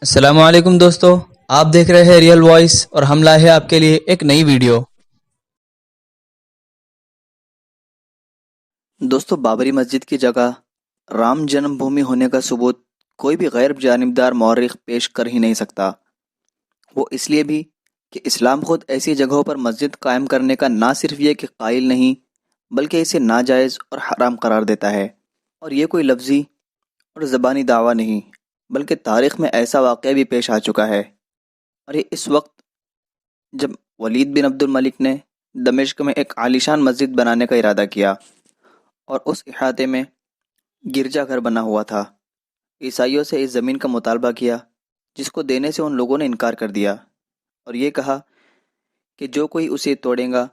السلام علیکم دوستو، آپ دیکھ رہے ہیں ریئل وائس اور ہم لائے ہیں آپ کے لیے ایک نئی ویڈیو۔ دوستو، بابری مسجد کی جگہ رام جنم بھومی ہونے کا ثبوت کوئی بھی غیر جانبدار مورخ پیش کر ہی نہیں سکتا۔ وہ اس لیے بھی کہ اسلام خود ایسی جگہوں پر مسجد قائم کرنے کا نہ صرف یہ کہ قائل نہیں، بلکہ اسے ناجائز اور حرام قرار دیتا ہے۔ اور یہ کوئی لفظی اور زبانی دعویٰ نہیں، بلکہ تاریخ میں ایسا واقعہ بھی پیش آ چکا ہے۔ اور یہ اس وقت جب ولید بن عبد الملک نے دمشق میں ایک عالیشان مسجد بنانے کا ارادہ کیا اور اس احاطے میں گرجا گھر بنا ہوا تھا، عیسائیوں سے اس زمین کا مطالبہ کیا، جس کو دینے سے ان لوگوں نے انکار کر دیا اور یہ کہا کہ جو کوئی اسے توڑے گا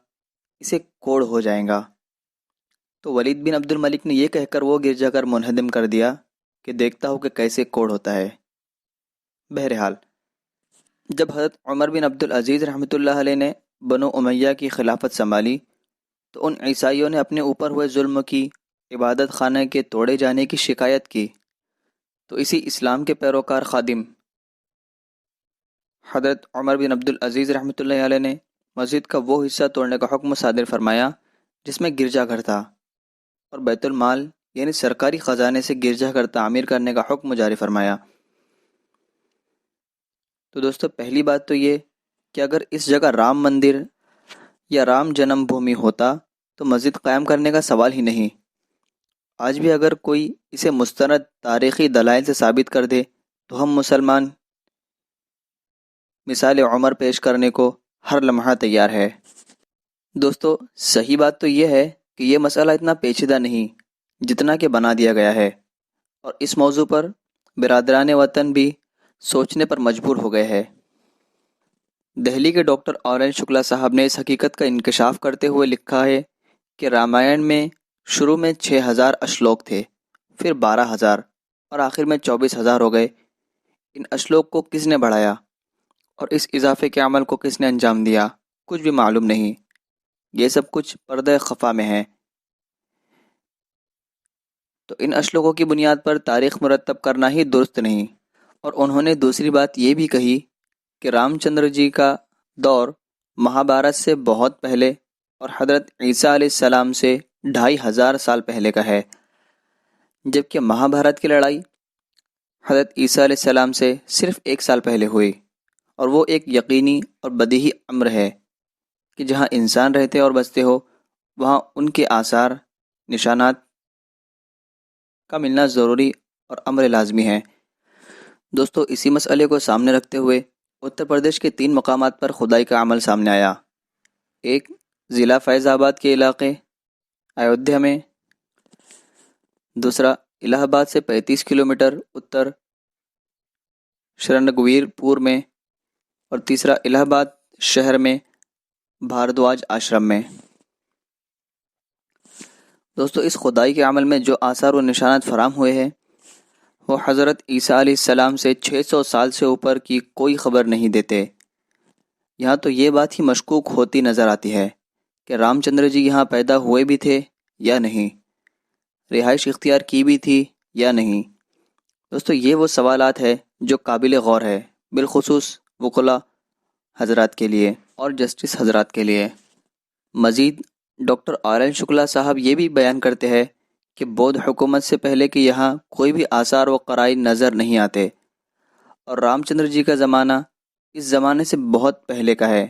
اسے کوڑ ہو جائے گا۔ تو ولید بن عبد الملک نے یہ کہہ کر وہ گرجا گھر منہدم کر دیا کہ دیکھتا ہوں کہ کیسے کوڑ ہوتا ہے۔ بہرحال جب حضرت عمر بن عبد العزیز رحمۃ اللہ علیہ نے بنو امیہ کی خلافت سنبھالی تو ان عیسائیوں نے اپنے اوپر ہوئے ظلم کی، عبادت خانہ کے توڑے جانے کی شکایت کی، تو اسی اسلام کے پیروکار خادم حضرت عمر بن عبد العزیز رحمۃ اللہ علیہ نے مسجد کا وہ حصہ توڑنے کا حکم صادر فرمایا جس میں گرجا گھر تھا، اور بیت المال یعنی سرکاری خزانے سے گرجا گھر تعمیر کرنے کا حکم جاری فرمایا۔ تو دوستو، پہلی بات تو یہ کہ اگر اس جگہ رام مندر یا رام جنم بھومی ہوتا تو مسجد قائم کرنے کا سوال ہی نہیں۔ آج بھی اگر کوئی اسے مستند تاریخی دلائل سے ثابت کر دے تو ہم مسلمان مثال عمر پیش کرنے کو ہر لمحہ تیار ہے۔ دوستو، صحیح بات تو یہ ہے کہ یہ مسئلہ اتنا پیچیدہ نہیں جتنا کہ بنا دیا گیا ہے، اور اس موضوع پر برادران وطن بھی سوچنے پر مجبور ہو گئے ہیں۔ دہلی کے ڈاکٹر آرین شکلا صاحب نے اس حقیقت کا انکشاف کرتے ہوئے لکھا ہے کہ رامائن میں شروع میں 6000 اشلوک تھے، پھر 12000 اور آخر میں 24000 ہو گئے۔ ان اشلوک کو کس نے بڑھایا اور اس اضافے کے عمل کو کس نے انجام دیا، کچھ بھی معلوم نہیں۔ یہ سب کچھ پردہ خفا میں ہے۔ تو ان اشلوکوں کی بنیاد پر تاریخ مرتب کرنا ہی درست نہیں۔ اور انہوں نے دوسری بات یہ بھی کہی کہ رام چندر جی کا دور مہابھارت سے بہت پہلے اور حضرت عیسیٰ علیہ السلام سے 2500 سال پہلے کا ہے، جبکہ مہابھارت کی لڑائی حضرت عیسیٰ علیہ السلام سے صرف 1 سال پہلے ہوئی، اور وہ ایک یقینی اور بدیہی امر ہے کہ جہاں انسان رہتے اور بستے ہو وہاں ان کے آثار نشانات کا ملنا ضروری اور امر لازمی ہے۔ دوستو، اسی مسئلے کو سامنے رکھتے ہوئے اتر پردیش کے 3 مقامات پر کھدائی کا عمل سامنے آیا۔ ایک ضلع فیض آباد کے علاقے ایودھیا میں، دوسرا الہ آباد سے 35 کلومیٹر اتر شرنگویر پور میں، اور تیسرا الہ آباد شہر میں بھاردواج آشرم میں۔ دوستو، اس کھدائی کے عمل میں جو آثار و نشانات فراہم ہوئے ہیں وہ حضرت عیسیٰ علیہ السلام سے 600 سال سے اوپر کی کوئی خبر نہیں دیتے۔ یہاں تو یہ بات ہی مشکوک ہوتی نظر آتی ہے کہ رام چندر جی یہاں پیدا ہوئے بھی تھے یا نہیں، رہائش اختیار کی بھی تھی یا نہیں۔ دوستو، یہ وہ سوالات ہے جو قابل غور ہے، بالخصوص وکلاء حضرات کے لیے اور جسٹس حضرات کے لیے۔ مزید ڈاکٹر آرین شکلا صاحب یہ بھی بیان کرتے ہیں کہ بودھ حکومت سے پہلے کہ یہاں کوئی بھی آثار و قرائن نظر نہیں آتے، اور رام چندر جی کا زمانہ اس زمانے سے بہت پہلے کا ہے۔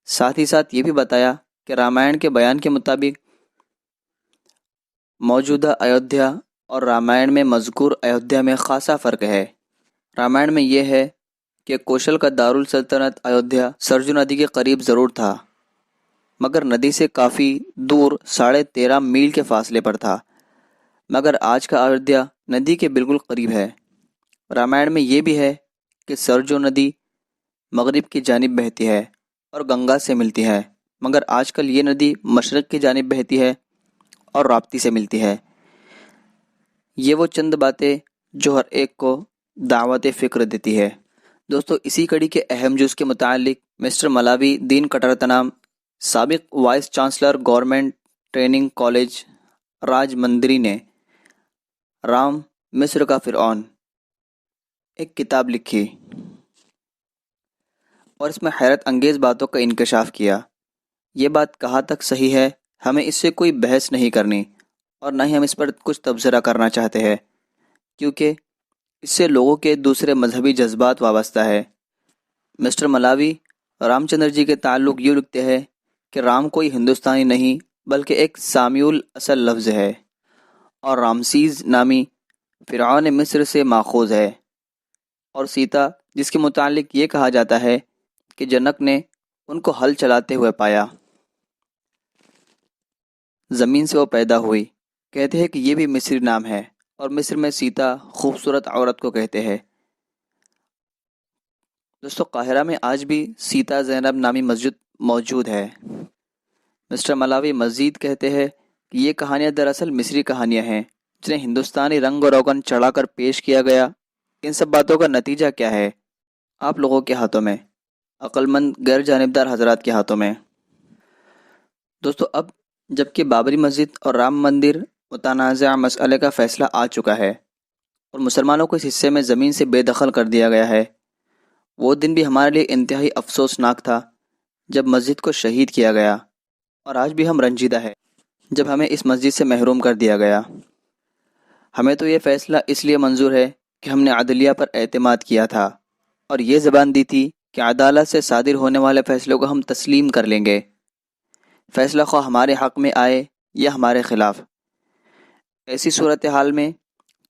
ساتھ ہی ساتھ یہ بھی بتایا کہ رامائن کے بیان کے مطابق موجودہ ایودھیا اور رامائن میں مذکور ایودھیا میں خاصا فرق ہے۔ رامائن میں یہ ہے کہ کوشل کا دارالسلطنت ایودھیا سرجو ندی کے قریب ضرور تھا، مگر ندی سے کافی دور 13.5 میل کے فاصلے پر تھا، مگر آج کا ایودھیا ندی کے بالکل قریب ہے۔ رامائن میں یہ بھی ہے کہ سرجو ندی مغرب کی جانب بہتی ہے اور گنگا سے ملتی ہے، مگر آج کل یہ ندی مشرق کی جانب بہتی ہے اور راپتی سے ملتی ہے۔ یہ وہ چند باتیں جو ہر ایک کو دعوت فکر دیتی ہے۔ دوستو، اسی کڑی کے اہم جز کے متعلق مسٹر ملاوی دین کٹرتنام، سابق vice chancellor government training college Rajahmundry نے رام مصر کا فرعون ایک کتاب لکھی اور اس میں حیرت انگیز باتوں کا انکشاف کیا۔ یہ بات کہاں تک صحیح ہے، ہمیں اس سے کوئی بحث نہیں کرنی اور نہ ہی ہم اس پر کچھ تبصرہ کرنا چاہتے ہیں، کیونکہ اس سے لوگوں کے دوسرے مذہبی جذبات وابستہ ہے۔ مسٹر ملاوی رام چندر جی کے تعلق یوں لکھتے ہیں کہ رام کوئی ہندوستانی نہیں بلکہ ایک سامیول اصل لفظ ہے اور رامسیز نامی فرعون مصر سے ماخوذ ہے، اور سیتا جس کے متعلق یہ کہا جاتا ہے کہ جنک نے ان کو ہل چلاتے ہوئے پایا، زمین سے وہ پیدا ہوئی۔ کہتے ہیں کہ یہ بھی مصری نام ہے اور مصر میں سیتا خوبصورت عورت کو کہتے ہیں۔ دوستو، قاہرہ میں آج بھی سیتا زینب نامی مسجد موجود ہے۔ مسٹر ملاوی مزید کہتے ہیں کہ یہ کہانیاں دراصل مصری کہانیاں ہیں جنہیں ہندوستانی رنگ و روغن چڑھا کر پیش کیا گیا۔ ان سب باتوں کا نتیجہ کیا ہے؟ آپ لوگوں کے ہاتھوں میں، عقل مند غیر جانبدار حضرات کے ہاتھوں میں۔ دوستو، اب جبکہ بابری مسجد اور رام مندر متنازع مسئلے کا فیصلہ آ چکا ہے اور مسلمانوں کو اس حصے میں زمین سے بے دخل کر دیا گیا ہے، وہ دن بھی ہمارے لیے انتہائی افسوسناک تھا جب مسجد کو شہید کیا گیا، اور آج بھی ہم رنجیدہ ہے جب ہمیں اس مسجد سے محروم کر دیا گیا۔ ہمیں تو یہ فیصلہ اس لیے منظور ہے کہ ہم نے عدلیہ پر اعتماد کیا تھا اور یہ زبان دی تھی کہ عدالت سے صادر ہونے والے فیصلوں کو ہم تسلیم کر لیں گے، فیصلہ خواہ ہمارے حق میں آئے یا ہمارے خلاف۔ ایسی صورتحال میں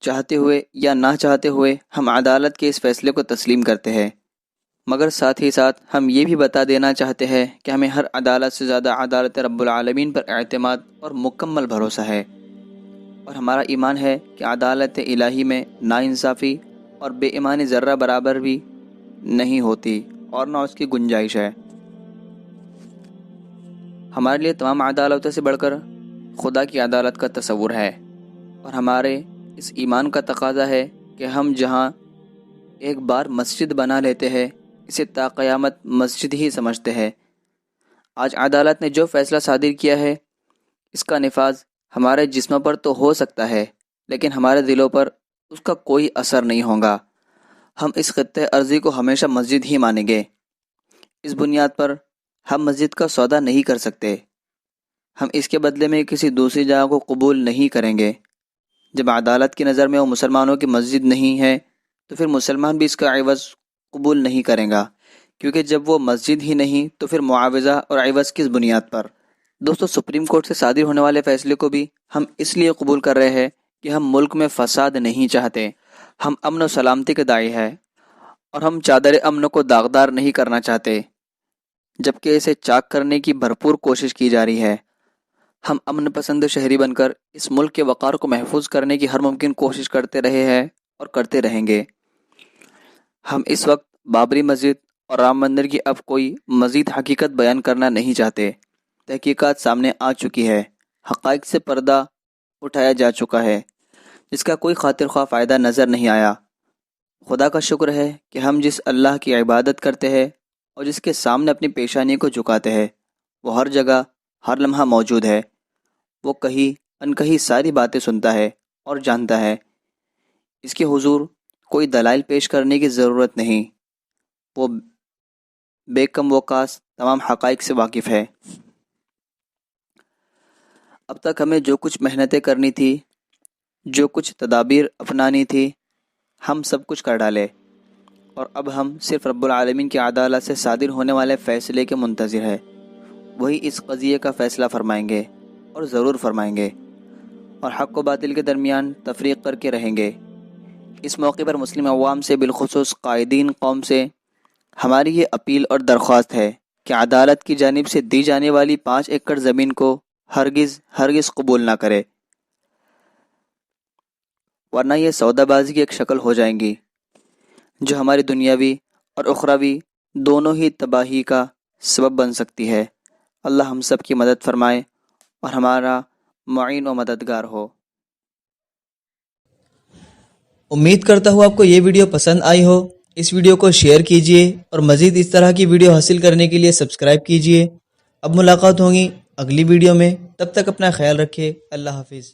چاہتے ہوئے یا نہ چاہتے ہوئے ہم عدالت کے اس فیصلے کو تسلیم کرتے ہیں، مگر ساتھ ہی ساتھ ہم یہ بھی بتا دینا چاہتے ہیں کہ ہمیں ہر عدالت سے زیادہ عدالت رب العالمین پر اعتماد اور مکمل بھروسہ ہے، اور ہمارا ایمان ہے کہ عدالت الہی میں ناانصافی اور بے ایمانی ذرہ برابر بھی نہیں ہوتی اور نہ اس کی گنجائش ہے۔ ہمارے لیے تمام عدالتوں سے بڑھ کر خدا کی عدالت کا تصور ہے، اور ہمارے اس ایمان کا تقاضا ہے کہ ہم جہاں ایک بار مسجد بنا لیتے ہیں اسے تا قیامت مسجد ہی سمجھتے ہیں۔ آج عدالت نے جو فیصلہ صادر کیا ہے اس کا نفاذ ہمارے جسموں پر تو ہو سکتا ہے لیکن ہمارے دلوں پر اس کا کوئی اثر نہیں ہوگا۔ ہم اس خطۂ ارضی کو ہمیشہ مسجد ہی مانیں گے۔ اس بنیاد پر ہم مسجد کا سودا نہیں کر سکتے، ہم اس کے بدلے میں کسی دوسری جگہ کو قبول نہیں کریں گے۔ جب عدالت کی نظر میں وہ مسلمانوں کی مسجد نہیں ہے تو پھر مسلمان بھی اس کا عوض قبول نہیں کریں گا، کیونکہ جب وہ مسجد ہی نہیں تو پھر معاوضہ اور عوض کس بنیاد پر؟ دوستو، سپریم کورٹ سے صادر ہونے والے فیصلے کو بھی ہم اس لیے قبول کر رہے ہیں کہ ہم ملک میں فساد نہیں چاہتے، ہم امن و سلامتی کے داعی ہیں، اور ہم چادر امن کو داغدار نہیں کرنا چاہتے جبکہ اسے چاک کرنے کی بھرپور کوشش کی جا رہی ہے۔ ہم امن پسند شہری بن کر اس ملک کے وقار کو محفوظ کرنے کی ہر ممکن کوشش کرتے رہے ہیں اور کرتے رہیں گے۔ ہم اس وقت بابری مسجد اور رام مندر کی اب کوئی مزید حقیقت بیان کرنا نہیں چاہتے۔ تحقیقات سامنے آ چکی ہے، حقائق سے پردہ اٹھایا جا چکا ہے، جس کا کوئی خاطر خواہ فائدہ نظر نہیں آیا۔ خدا کا شکر ہے کہ ہم جس اللہ کی عبادت کرتے ہیں اور جس کے سامنے اپنی پیشانی کو جھکاتے ہیں وہ ہر جگہ ہر لمحہ موجود ہے۔ وہ کہیں انکہیں ساری باتیں سنتا ہے اور جانتا ہے۔ اس کے حضور کوئی دلائل پیش کرنے کی ضرورت نہیں، وہ بے کم وقاص تمام حقائق سے واقف ہے۔ اب تک ہمیں جو کچھ محنتیں کرنی تھی، جو کچھ تدابیر اپنانی تھی، ہم سب کچھ کر ڈالے، اور اب ہم صرف رب العالمین کی عدالت سے صادر ہونے والے فیصلے کے منتظر ہیں۔ وہی اس قضیے کا فیصلہ فرمائیں گے اور ضرور فرمائیں گے، اور حق و باطل کے درمیان تفریق کر کے رہیں گے۔ اس موقع پر مسلم عوام سے، بالخصوص قائدین قوم سے ہماری یہ اپیل اور درخواست ہے کہ عدالت کی جانب سے دی جانے والی 5 ایکڑ زمین کو ہرگز قبول نہ کرے، ورنہ یہ سودا بازی کی ایک شکل ہو جائیں گی جو ہماری دنیاوی اور اخروی دونوں ہی تباہی کا سبب بن سکتی ہے۔ اللہ ہم سب کی مدد فرمائے اور ہمارا معین و مددگار ہو۔ امید کرتا ہوں آپ کو یہ ویڈیو پسند آئی ہو۔ اس ویڈیو کو شیئر کیجئے اور مزید اس طرح کی ویڈیو حاصل کرنے کے لیے سبسکرائب کیجئے۔ اب ملاقات ہوگی اگلی ویڈیو میں، تب تک اپنا خیال رکھیں۔ اللہ حافظ۔